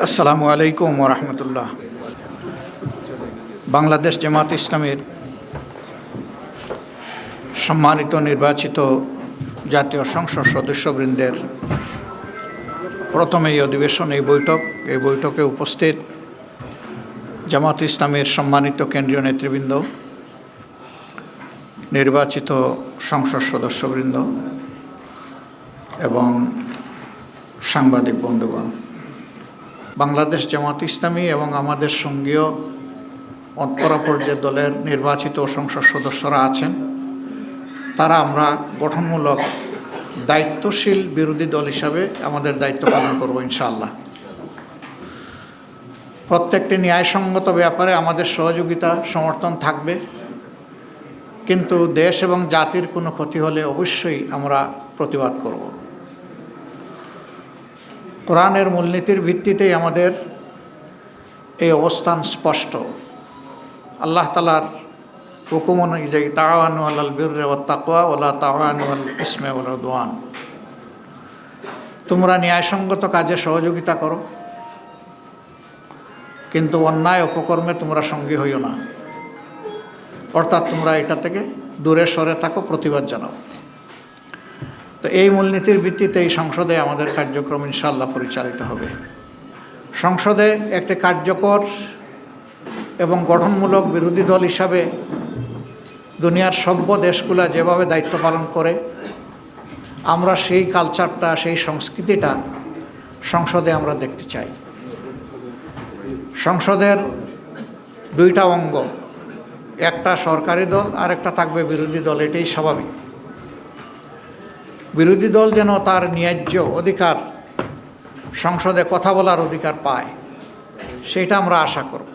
আসসালামু আলাইকুম ওয়া রাহমাতুল্লাহ। বাংলাদেশ জামাত ইসলামীর সম্মানিত নির্বাচিত জাতীয় সংসদ সদস্যবৃন্দের প্রথম এই অধিবেশন, এই বৈঠকে উপস্থিত জামাত ইসলামীর সম্মানিত কেন্দ্রীয় নেতৃবৃন্দ, নির্বাচিত সংসদ সদস্যবৃন্দ এবং সাংবাদিক বন্ধুগণ, বাংলাদেশ জামাত ইসলামী এবং আমাদের সঙ্গীয় অপরাপর্যায়ের দলের নির্বাচিত সংসদ সদস্যরা আছেন, তারা আমরা গঠনমূলক দায়িত্বশীল বিরোধী দল হিসাবে আমাদের দায়িত্ব পালন করব ইনশাআল্লাহ। প্রত্যেকটি ন্যায়সঙ্গত ব্যাপারে আমাদের সহযোগিতা সমর্থন থাকবে, কিন্তু দেশ এবং জাতির কোনো ক্ষতি হলে অবশ্যই আমরা প্রতিবাদ করব। কোরআনের মূলনীতির ভিত্তিতেই আমাদের এই অবস্থান স্পষ্ট। আল্লাহ তাআলার হুকুম অনুযায়ী তাআওয়ানু আলাল বিররি ওয়াত তাকওয়া ওয়ালা তাআওয়ানু আলাল ইসমি ওয়াল উদওয়ান, তোমরা ন্যায়সঙ্গত কাজে সহযোগিতা করো, কিন্তু অন্যায় অপকর্মে তোমরা সঙ্গী হইও না, অর্থাৎ তোমরা এটা থেকে দূরে সরে থাকো, প্রতিবাদ জানাও। তো এই মূলনীতির ভিত্তিতে এই সংসদে আমাদের কার্যক্রম ইনশাআল্লাহ পরিচালিত হবে। সংসদে একটি কার্যকর এবং গঠনমূলক বিরোধী দল হিসাবে দুনিয়ার সভ্য দেশগুলো যেভাবে দায়িত্ব পালন করে, আমরা সেই কালচারটা, সেই সংস্কৃতিটা সংসদে আমরা দেখতে চাই। সংসদের দুইটা অঙ্গ, একটা সরকারি দল আর একটা থাকবে বিরোধী দল, এটাই স্বাভাবিক। বিরোধী দল যেন তার ন্যায্য অধিকার, সংসদে কথা বলার অধিকার পায়, সেটা আমরা আশা করব।